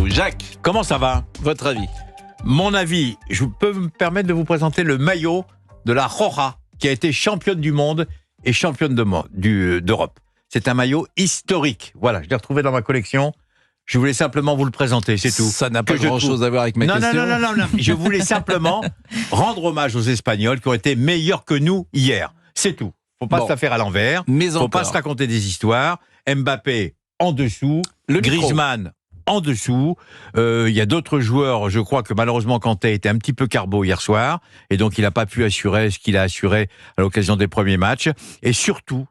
Jacques, comment ça va? Votre avis? Mon avis, je peux me permettre de vous présenter le maillot de la Roja, qui a été championne du monde et championne d'Europe. C'est un maillot historique. Voilà, je l'ai retrouvé dans ma collection. Je voulais simplement vous le présenter, c'est tout. Ça n'a pas grand-chose à voir avec ma question. Non. Je voulais simplement rendre hommage aux Espagnols qui ont été meilleurs que nous hier. C'est tout. Faut pas se la faire à l'envers. Faut pas se raconter des histoires. Mbappé en dessous. Griezmann en dessous. Il y a d'autres joueurs, je crois que malheureusement Kanté était un petit peu carbo hier soir, et donc il n'a pas pu assurer ce qu'il a assuré à l'occasion des premiers matchs. Et surtout,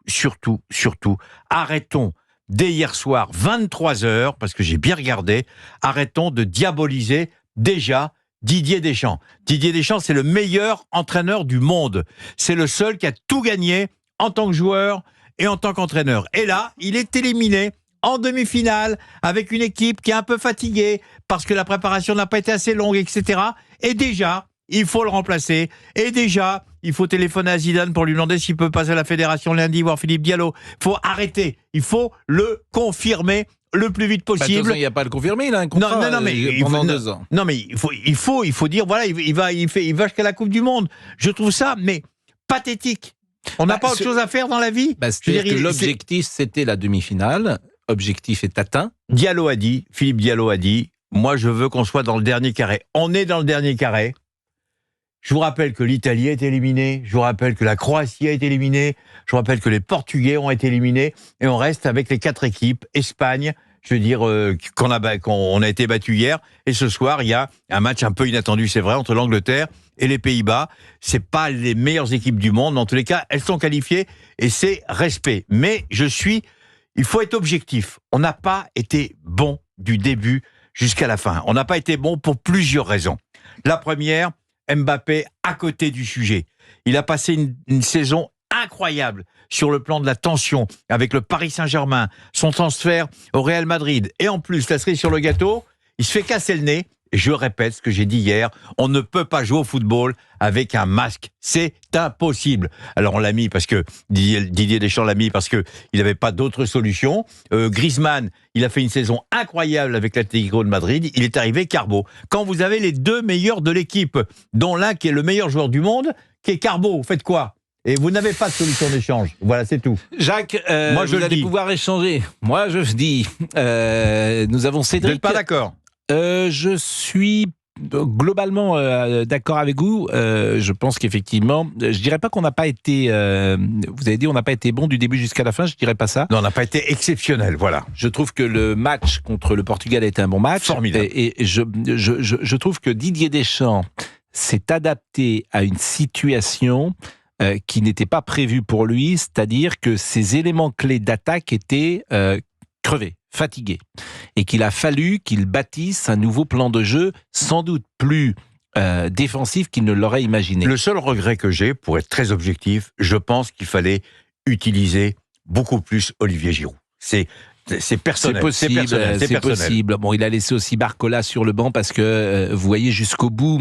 arrêtons dès hier soir, 23h, parce que j'ai bien regardé, arrêtons de diaboliser déjà Didier Deschamps. Didier Deschamps, c'est le meilleur entraîneur du monde. C'est le seul qui a tout gagné en tant que joueur et en tant qu'entraîneur. Et là, il est éliminé en demi-finale, avec une équipe qui est un peu fatiguée, parce que la préparation n'a pas été assez longue, etc. Et déjà, il faut le remplacer. Et déjà, il faut téléphoner à Zidane pour lui demander s'il peut passer à la fédération lundi, voir Philippe Diallo. Il faut arrêter. Il faut le confirmer le plus vite possible. Attention, il n'y a pas à le confirmer, il a un contrat non, mais pendant 2 ans. Non, mais il faut dire, voilà, il va jusqu'à la Coupe du Monde. Je trouve ça, mais pathétique. On n'a pas autre chose à faire dans la vie. C'est-à-dire que l'objectif, c'était la demi-finale. Objectif est atteint. Philippe Diallo a dit, moi je veux qu'on soit dans le dernier carré. On est dans le dernier carré. Je vous rappelle que l'Italie est éliminée, je vous rappelle que la Croatie a été éliminée, je vous rappelle que les Portugais ont été éliminés, et on reste avec les 4 équipes. Espagne, je veux dire, qu'on a été battu hier, et ce soir, il y a un match un peu inattendu, c'est vrai, entre l'Angleterre et les Pays-Bas. C'est pas les meilleures équipes du monde, mais en tous les cas, elles sont qualifiées, et c'est respect. Mais il faut être objectif. On n'a pas été bon du début jusqu'à la fin. On n'a pas été bon pour plusieurs raisons. La première, Mbappé à côté du sujet. Il a passé une saison incroyable sur le plan de la tension avec le Paris Saint-Germain, son transfert au Real Madrid. Et en plus, la cerise sur le gâteau, il se fait casser le nez. Et je répète ce que j'ai dit hier, on ne peut pas jouer au football avec un masque. C'est impossible. Alors on l'a mis parce que Didier Deschamps l'a mis parce que il n'avait pas d'autre solution. Griezmann, il a fait une saison incroyable avec l'Atlético de Madrid. Il est arrivé carbo. Quand vous avez les 2 meilleurs de l'équipe, dont l'un qui est le meilleur joueur du monde, qui est carbo, vous faites quoi? Et vous n'avez pas de solution d'échange. Voilà, c'est tout. Jacques, vous allez pouvoir échanger. Moi, je dis, nous avons Cédric. Vous n'êtes pas d'accord? Je suis globalement d'accord avec vous. Je pense qu'effectivement, je dirais pas qu'on n'a pas été. Vous avez dit on n'a pas été bon du début jusqu'à la fin. Je dirais pas ça. Non, on n'a pas été exceptionnel. Voilà. Je trouve que le match contre le Portugal a été un bon match. Formidable. Et je trouve que Didier Deschamps s'est adapté à une situation qui n'était pas prévue pour lui, c'est-à-dire que ses éléments clés d'attaque étaient crevés, fatigués, et qu'il a fallu qu'il bâtisse un nouveau plan de jeu, sans doute plus défensif qu'il ne l'aurait imaginé. Le seul regret que j'ai, pour être très objectif, je pense qu'il fallait utiliser beaucoup plus Olivier Giroud. C'est personnel. C'est possible. Bon, il a laissé aussi Barcola sur le banc parce que, vous voyez, jusqu'au bout,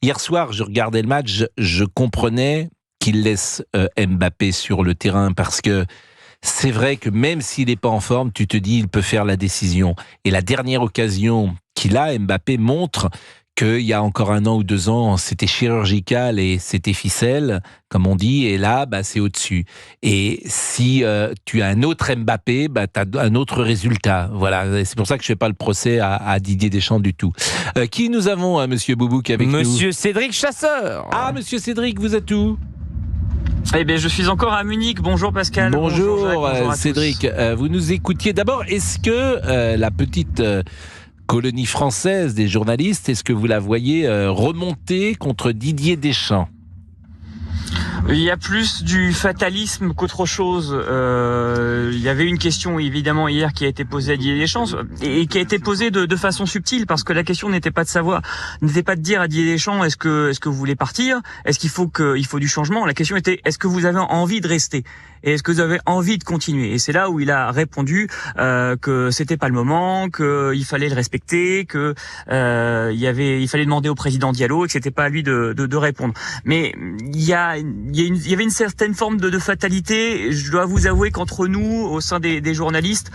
hier soir, je regardais le match, je comprenais qu'il laisse Mbappé sur le terrain parce que c'est vrai que même s'il n'est pas en forme, tu te dis il peut faire la décision. Et la dernière occasion qu'il a, Mbappé montre qu'il y a encore 1 an ou 2 ans, c'était chirurgical et c'était ficelle, comme on dit, et là, c'est au-dessus. Et si tu as un autre Mbappé, tu as un autre résultat. Voilà, c'est pour ça que je ne fais pas le procès à Didier Deschamps du tout. Qui nous avons, Monsieur Boubouk, avec nous? Monsieur Cédric Chasseur. Ah, Monsieur Cédric, vous êtes où? Eh bien, je suis encore à Munich. Bonjour Pascal. Bonjour, Jacques, bonjour Cédric. Vous nous écoutiez. D'abord, est-ce que la petite colonie française des journalistes, est-ce que vous la voyez remonter contre Didier Deschamps? Il y a plus du fatalisme qu'autre chose. Il y avait une question évidemment hier qui a été posée à Didier Deschamps et qui a été posée de façon subtile, parce que la question n'était pas de dire à Didier Deschamps est-ce que vous voulez partir, est-ce qu'il faut du changement. La question était est-ce que vous avez envie de rester et est-ce que vous avez envie de continuer. Et c'est là où il a répondu que c'était pas le moment, qu'il fallait le respecter, que il fallait demander au président Diallo et que c'était pas à lui de répondre. Mais il y avait une certaine forme de fatalité. Je dois vous avouer qu'entre nous, au sein des journalistes,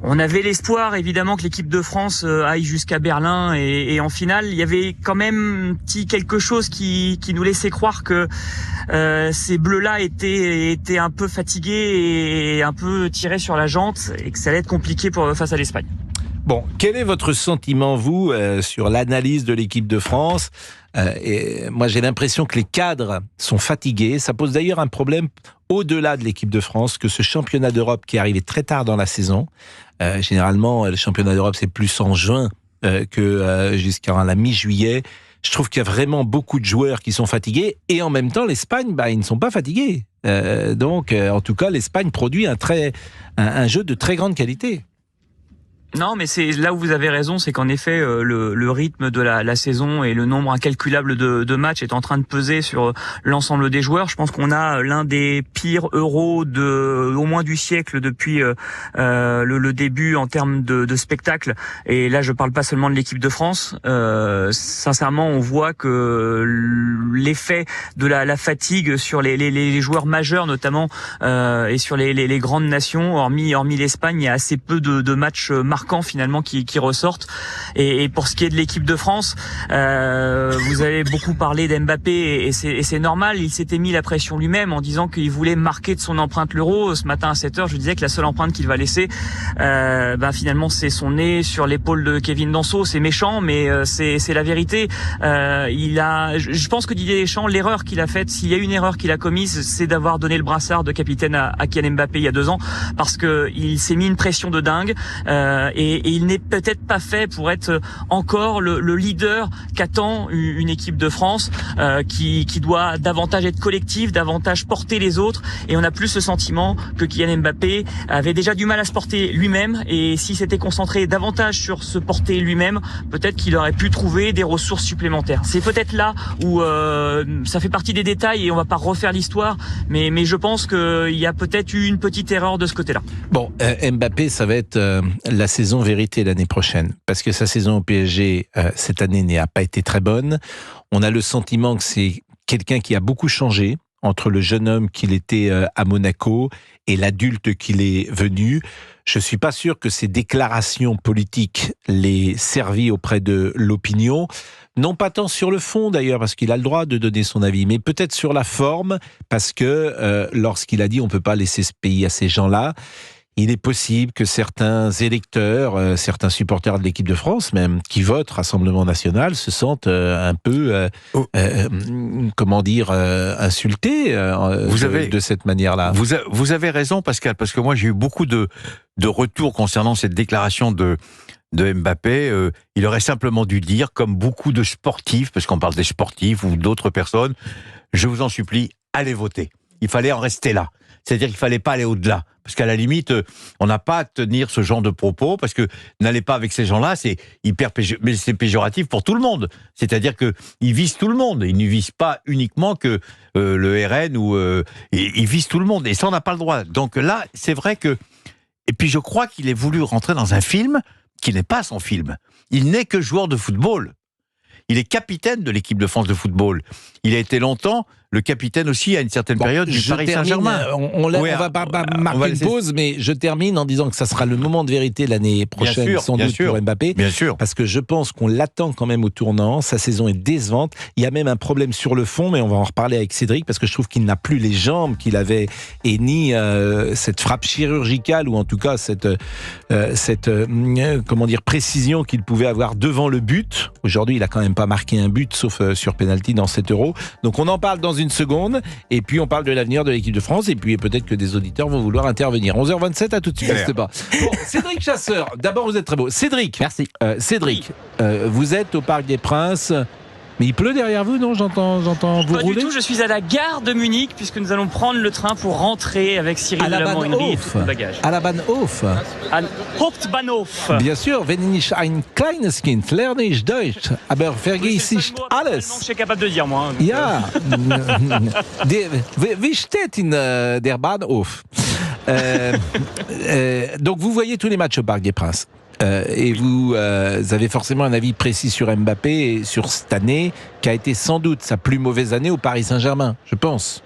On avait l'espoir évidemment que l'équipe de France aille jusqu'à Berlin et en finale il y avait quand même un petit quelque chose qui nous laissait croire que ces bleus-là étaient un peu fatigués et un peu tirés sur la jante et que ça allait être compliqué face à l'Espagne. Bon, quel est votre sentiment, vous, sur l'analyse de l'équipe de France ? Et moi, j'ai l'impression que les cadres sont fatigués. Ça pose d'ailleurs un problème au-delà de l'équipe de France, que ce championnat d'Europe qui est arrivé très tard dans la saison, généralement, le championnat d'Europe, c'est plus en juin que jusqu'à la mi-juillet. Je trouve qu'il y a vraiment beaucoup de joueurs qui sont fatigués. Et en même temps, l'Espagne, ils ne sont pas fatigués. Donc, en tout cas, l'Espagne produit un jeu de très grande qualité. Non, mais c'est là où vous avez raison, c'est qu'en effet le rythme de la saison et le nombre incalculable de matchs est en train de peser sur l'ensemble des joueurs. Je pense qu'on a l'un des pires euros au moins du siècle depuis le début en termes de spectacle. Et là, je parle pas seulement de l'équipe de France. Sincèrement, on voit que l'effet de la fatigue sur les joueurs majeurs notamment et sur les grandes nations, hormis l'Espagne, il y a assez peu de matchs marquants finalement qui ressortent. Et pour ce qui est de l'équipe de France, vous avez beaucoup parlé d'Mbappé et c'est normal. Il s'était mis la pression lui-même en disant qu'il voulait marquer de son empreinte l'Euro. Ce matin à 7h, je disais que la seule empreinte qu'il va laisser, finalement, c'est son nez sur l'épaule de Kevin Danso. C'est méchant, mais c'est la vérité. Je pense que Didier Deschamps, l'erreur qu'il a faite, s'il y a une erreur qu'il a commise, c'est d'avoir donné le brassard de capitaine à Kylian Mbappé il y a 2 ans, parce que il s'est mis une pression de dingue. Et il n'est peut-être pas fait pour être encore le leader qu'attend une équipe de France qui doit davantage être collective, davantage porter les autres. Et on a plus le sentiment que Kylian Mbappé avait déjà du mal à se porter lui-même. Et s'il s'était concentré davantage sur se porter lui-même, peut-être qu'il aurait pu trouver des ressources supplémentaires. C'est peut-être là où ça fait partie des détails et on va pas refaire l'histoire. Mais je pense qu'il y a peut-être eu une petite erreur de ce côté-là. Bon, Mbappé, ça va être la saison vérité l'année prochaine, parce que sa saison au PSG cette année n'a pas été très bonne. On a le sentiment que c'est quelqu'un qui a beaucoup changé entre le jeune homme qu'il était à Monaco et l'adulte qu'il est venu. Je suis pas sûr que ses déclarations politiques l'aient servi auprès de l'opinion. Non pas tant sur le fond d'ailleurs, parce qu'il a le droit de donner son avis, mais peut-être sur la forme, parce que lorsqu'il a dit on peut pas laisser ce pays à ces gens-là, il est possible que certains électeurs, certains supporters de l'équipe de France, même qui votent Rassemblement National, se sentent un peu, insultés de cette manière-là. Vous avez raison, Pascal, parce que moi j'ai eu beaucoup de retours concernant cette déclaration de Mbappé. Il aurait simplement dû dire, comme beaucoup de sportifs, parce qu'on parle des sportifs ou d'autres personnes, je vous en supplie, allez voter. Il fallait en rester là. C'est-à-dire qu'il fallait pas aller au-delà. Parce qu'à la limite, on n'a pas à tenir ce genre de propos, parce que n'allez pas avec ces gens-là, c'est mais c'est péjoratif pour tout le monde. C'est-à-dire qu'ils visent tout le monde. Ils ne visent pas uniquement que le RN ou ils visent tout le monde. Et ça, on n'a pas le droit. Donc là, c'est vrai que. Et puis je crois qu'il ait voulu rentrer dans un film qui n'est pas son film. Il n'est que joueur de football. Il est capitaine de l'équipe de France de football. Il a été longtemps le capitaine aussi à une certaine période du Paris Saint-Germain. On va pas marquer une pause, mais je termine en disant que ça sera le moment de vérité l'année prochaine, sans doute pour Mbappé. Bien sûr. Parce que je pense qu'on l'attend quand même au tournant. Sa saison est décevante. Il y a même un problème sur le fond, mais on va en reparler avec Cédric, parce que je trouve qu'il n'a plus les jambes qu'il avait, et ni cette frappe chirurgicale, ou en tout cas cette précision qu'il pouvait avoir devant le but. Aujourd'hui, il a quand même pas marqué un but, sauf sur penalty dans cet Euro. Donc on en parle dans une seconde, et puis on parle de l'avenir de l'équipe de France, et puis peut-être que des auditeurs vont vouloir intervenir. 11h27, à tout de suite. Bon, Cédric Chasseur, d'abord vous êtes très beau. Cédric, merci. Cédric, vous êtes au Parc des Princes. Mais il pleut derrière vous, non? J'entends vous rouler. Pas du tout, je suis à la gare de Munich, puisque nous allons prendre le train pour rentrer avec Cyril Lamont-Henry et tout le bagage. À la Bahnhof. Hauptbahnhof. Bien sûr, wenn ich ein kleines Kind lerne ich Deutsch, aber vergiss ich alles. Je suis capable de dire, moi. Ja. Wie steht in der Bahnhof? Donc vous voyez tous les matchs au Parc des Princes. Et vous avez forcément un avis précis sur Mbappé et sur cette année qui a été sans doute sa plus mauvaise année au Paris Saint-Germain, je pense,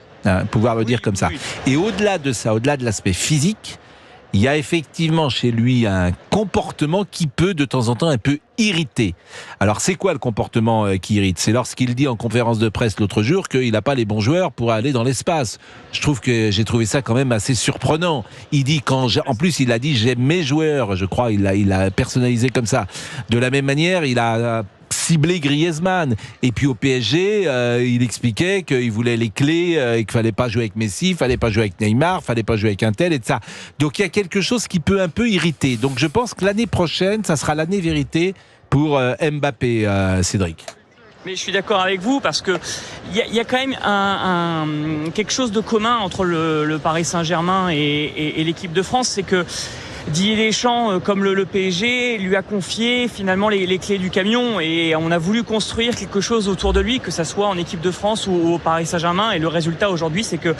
pouvoir le dire comme ça. Oui. Et au-delà de ça, au-delà de l'aspect physique, il y a effectivement chez lui un comportement qui peut de temps en temps un peu irriter. Alors c'est quoi le comportement qui irrite? C'est lorsqu'il dit en conférence de presse l'autre jour qu'il n'a pas les bons joueurs pour aller dans l'espace. Je trouve que j'ai trouvé ça quand même assez surprenant. Il dit en plus il a dit j'aime mes joueurs, je crois, il l'a personnalisé comme ça. De la même manière, il a ciblé Griezmann. Et puis au PSG, il expliquait qu'il voulait les clés, et qu'il fallait pas jouer avec Messi, il fallait pas jouer avec Neymar, il fallait pas jouer avec un tel et de ça. Donc il y a quelque chose qui peut un peu irriter. Donc je pense que l'année prochaine, ça sera l'année vérité pour Mbappé, Cédric. Mais je suis d'accord avec vous parce que il y a quand même quelque chose de commun entre le Paris Saint-Germain et l'équipe de France, c'est que Didier Deschamps, comme le PSG, lui a confié finalement les clés du camion et on a voulu construire quelque chose autour de lui, que ça soit en équipe de France ou au Paris Saint-Germain. Et le résultat aujourd'hui, c'est que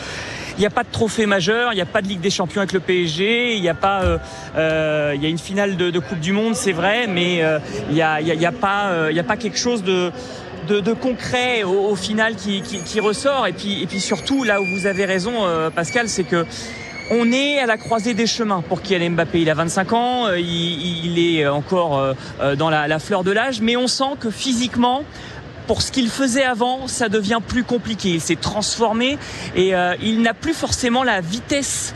il n'y a pas de trophée majeur, il n'y a pas de Ligue des Champions avec le PSG, il n'y a pas, il y a une finale de Coupe du Monde, c'est vrai, mais il y a pas quelque chose de concret au final qui ressort. Et puis surtout, là où vous avez raison, Pascal, c'est que on est à la croisée des chemins pour Kylian Mbappé. Il a 25 ans, il est encore dans la fleur de l'âge, mais on sent que physiquement, pour ce qu'il faisait avant, ça devient plus compliqué. Il s'est transformé et il n'a plus forcément la vitesse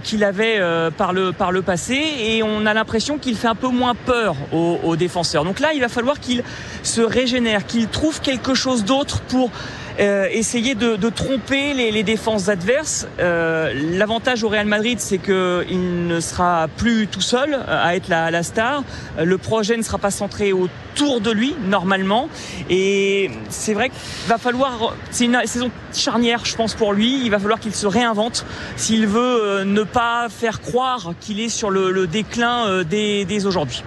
qu'il avait par le passé et on a l'impression qu'il fait un peu moins peur aux défenseurs. Donc là, il va falloir qu'il se régénère, qu'il trouve quelque chose d'autre pour essayer de tromper les défenses adverses. L'avantage au Real Madrid, c'est qu'il ne sera plus tout seul à être la star. Le projet ne sera pas centré autour de lui, normalement. Et c'est vrai qu'il va falloir... C'est une saison charnière, je pense, pour lui. Il va falloir qu'il se réinvente s'il veut ne pas faire croire qu'il est sur le déclin dès aujourd'hui.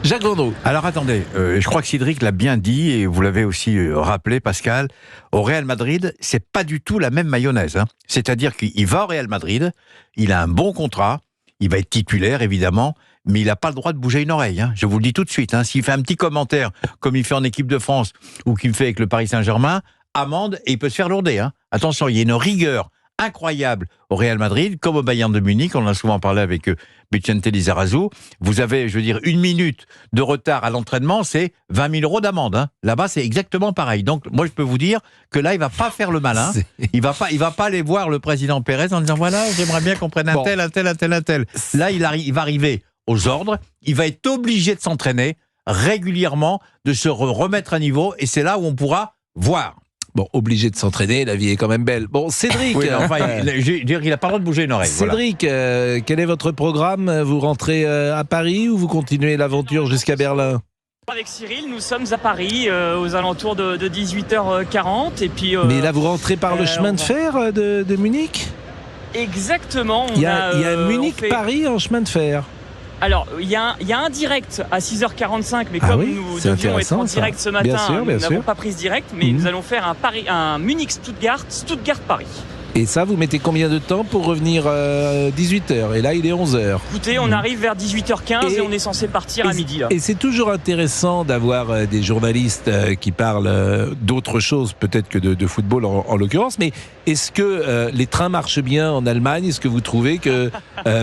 Jacques Vendroux. Alors attendez, je crois que Cédric l'a bien dit et vous l'avez aussi rappelé, Pascal. Au Real Madrid, c'est pas du tout la même mayonnaise. Hein. C'est-à-dire qu'il va au Real Madrid, il a un bon contrat, il va être titulaire évidemment, mais il n'a pas le droit de bouger une oreille. Hein. Je vous le dis tout de suite. Hein. S'il fait un petit commentaire comme il fait en équipe de France ou qu'il fait avec le Paris Saint-Germain, amende et il peut se faire lourder. Hein. Attention, il y a une rigueur incroyable au Real Madrid, comme au Bayern de Munich, on en a souvent parlé avec Vicente Lizarazu. Vous avez, je veux dire, 1 minute de retard à l'entraînement, c'est 20 000 € d'amende. Hein. Là-bas, c'est exactement pareil. Donc, moi, je peux vous dire que là, il va pas faire le malin. Il va pas aller voir le président Pérez en disant, voilà, j'aimerais bien qu'on prenne un tel. Là, il va arriver aux ordres. Il va être obligé de s'entraîner régulièrement, de se remettre à niveau, et c'est là où on pourra voir. Bon, obligé de s'entraîner, la vie est quand même belle. Bon, Cédric... Oui, enfin, il n'a pas le droit de bouger une oreille. Cédric, voilà. Quel est votre programme? Vous rentrez à Paris ou vous continuez l'aventure jusqu'à Berlin? Avec Cyril, nous sommes à Paris aux alentours de 18h40. Et puis, mais là, vous rentrez par le chemin de fer de Munich? Exactement. Il y a un Munich-Paris en chemin de fer. Alors, il y a un direct à 6h45, mais comme nous devions être en direct ce matin, nous n'avons pas pris ce direct, mais nous allons faire un Munich-Stuttgart, Stuttgart-Paris. Et ça, vous mettez combien de temps pour revenir 18h? Et là, il est 11h. Écoutez, on arrive vers 18h15 et on est censé partir à midi. Là. Et c'est toujours intéressant d'avoir des journalistes qui parlent d'autre chose, peut-être que de football en l'occurrence. Mais est-ce que les trains marchent bien en Allemagne? Est-ce que vous trouvez que,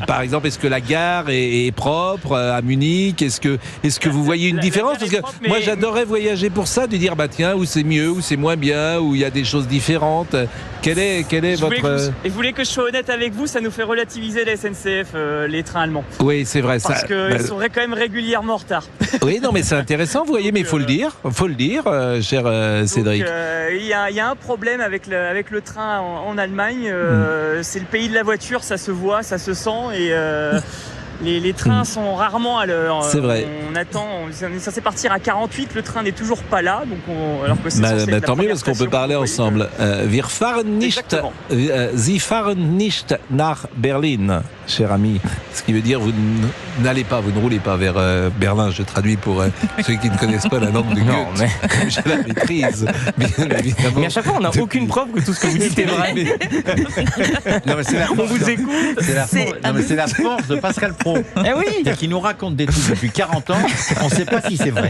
par exemple, est-ce que la gare est propre à Munich? Est-ce que vous voyez une différence? Parce que moi, j'adorerais voyager pour ça, de dire, bah tiens, où c'est mieux, où c'est moins bien, où il y a des choses différentes. Quel est votre... Vous voulez que je sois honnête avec vous, ça nous fait relativiser la SNCF, les trains allemands. Oui, c'est vrai. Parce qu'ils sont quand même régulièrement en retard. Oui, non, mais c'est intéressant, vous voyez, mais il faut le dire, cher Cédric. Il y a un problème avec le train en Allemagne. C'est le pays de la voiture, ça se voit, ça se sent et... Les trains sont rarement à l'heure. C'est vrai. On attend, ça c'est partir à 48, le train n'est toujours pas là, donc alors que c'est tant mieux parce qu'on peut parler ensemble. Wir fahren nicht, Sie fahren nicht nach Berlin, cher ami. Ce qui veut dire vous n'allez pas, vous ne roulez pas vers Berlin. Je traduis pour ceux qui ne connaissent pas la langue de Goethe. Mais... je la maîtrise, bien évidemment. Mais à chaque fois, on n'a aucune preuve que tout ce que vous dites est vrai. Non, mais c'est la force. On vous écoute. C'est la force de Pascal Pro. Eh oui. Qui nous raconte des trucs depuis 40 ans, on ne sait pas si c'est vrai.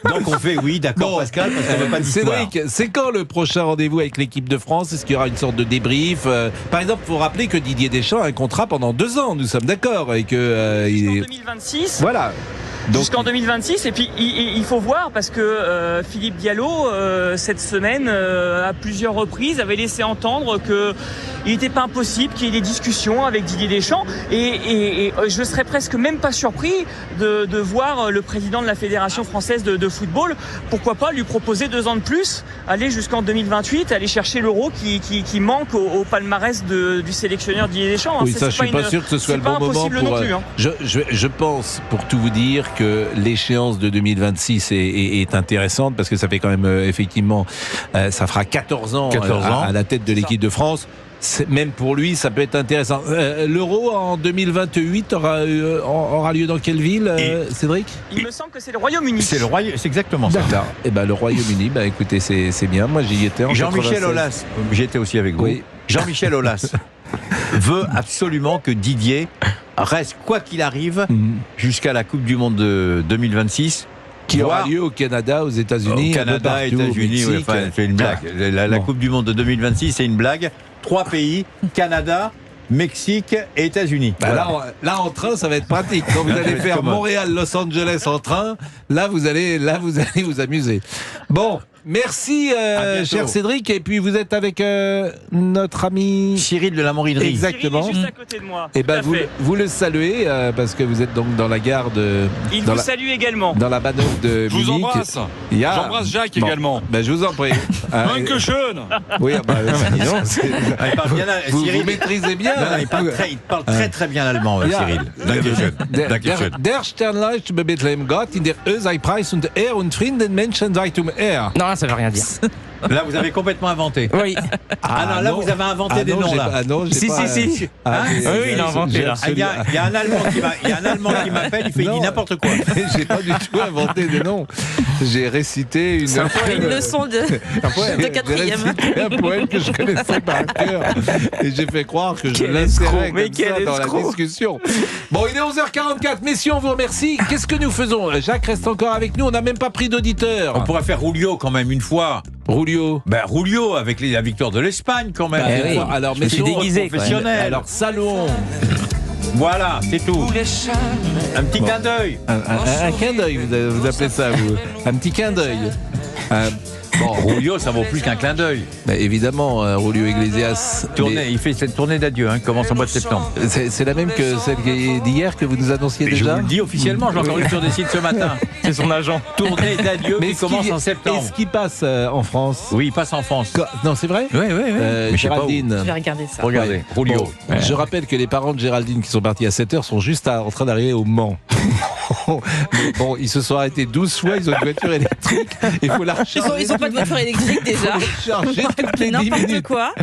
Donc on fait oui, d'accord, Pascal, parce qu'on ne veut pas d'histoire. Cédric, c'est quand le prochain rendez-vous avec l'équipe de France? Est-ce qu'il y aura une sorte de débrief? Par exemple, il faut rappeler que Didier Deschamps a un contrat pendant 2 2 ans, nous sommes d'accord, et que jusqu'en 2026. Voilà. Jusqu'en 2026, et puis il faut voir, parce que Philippe Diallo, cette semaine, à plusieurs reprises, avait laissé entendre que il n'était pas impossible qu'il y ait des discussions avec Didier Deschamps, et je serais presque même pas surpris de voir le président de la Fédération française de football, pourquoi pas lui proposer 2 ans de plus, aller jusqu'en 2028, aller chercher l'Euro qui manque au palmarès du sélectionneur Didier Deschamps. Oui, ça, je suis pas sûr que ce soit le bon moment pour... Non plus, hein. Je pense, pour tout vous dire, que l'échéance de 2026 est intéressante, parce que ça fait quand même effectivement, ça fera 14 ans, à la tête de l'équipe de France. Même pour lui, ça peut être intéressant. L'Euro en 2028 aura lieu dans quelle ville, Cédric ? Il me semble que c'est le Royaume-Uni. C'est exactement ça. D'accord. Et ben le Royaume-Uni, écoutez, c'est bien. Moi, j'y étais en Jean-Michel 96. Aulas, j'étais aussi avec vous. Oui. Jean-Michel Aulas veut absolument que Didier reste, quoi qu'il arrive, jusqu'à la Coupe du Monde de 2026. Qui aura lieu au Canada, aux États-Unis, au Canada, États-Unis, ouais, enfin, c'est une blague. La Coupe du Monde de 2026, c'est une blague. 3 pays, Canada, Mexique et États-Unis. Voilà. Là, en train, ça va être pratique. Quand vous allez faire Montréal-Los Angeles en train, là, vous allez vous amuser. Bon. Merci, cher Cédric. Et puis, vous êtes avec notre ami Cyril de la Morinerie. Exactement. Cyril est juste à côté de moi. Et vous le saluez parce que vous êtes donc dans la gare de. Il vous salue également. Dans la manœuvre de Je vous Munich. embrasse. J'embrasse Jacques également. Je vous en prie. Dankeschön. Oui, sinon, il parle bien, vous Cyril, maîtrisez bien. il parle très bien l'allemand, Cyril. Dankeschön. Der Sternleicht über Bethlehem Gott in der Ölseipreis und Er und Frieden Menschen seit Er. Non, ça veut rien dire. Là, vous avez complètement inventé. Oui. Ah non, là, vous avez inventé des noms, là. Ah non, Si. oui, il a inventé, là. Il y a un Allemand qui m'appelle, il dit n'importe quoi. J'ai pas du tout inventé des noms. J'ai récité une leçon de 4e. un poème que je connaissais par cœur. Et j'ai fait croire que je l'insérais comme ça dans la discussion. Bon, il est 11h44. Messieurs, on vous remercie. Qu'est-ce que nous faisons ? Jacques reste encore avec nous. On n'a même pas pris d'auditeur. On pourrait faire Rulio quand même une fois. Rulio. Rulio avec la victoire de l'Espagne quand même. Oui. Alors, messieurs, déguisé professionnel. Alors, saluons. Voilà, c'est tout. Un petit clin d'œil. Un clin d'œil, vous appelez ça, vous. Un petit clin d'œil. Rulio, ça vaut plus qu'un clin d'œil. Évidemment, Rulio Iglesias. Il fait cette tournée d'adieu, commence au mois de septembre. C'est la même que celle d'hier que vous nous annonciez déjà. Je vous le dis officiellement, j'ai encore lu sur des sites ce matin. C'est son agent. Tournée d'adieu qui commence en septembre. Est-ce qu'il passe en France ? Oui, il passe en France. Non, c'est vrai ? Oui. Géraldine. Je vais regarder ça. Regardez, Rulio. Je rappelle que les parents de Géraldine qui sont partis à 7h sont juste en train d'arriver au Mans. Bon, ils se sont arrêtés 12 fois, ils ont une voiture électrique. Il faut la recharger. Ils ont pas de voiture électrique déjà. Charger toutes les 10 N'importe minutes. quoi.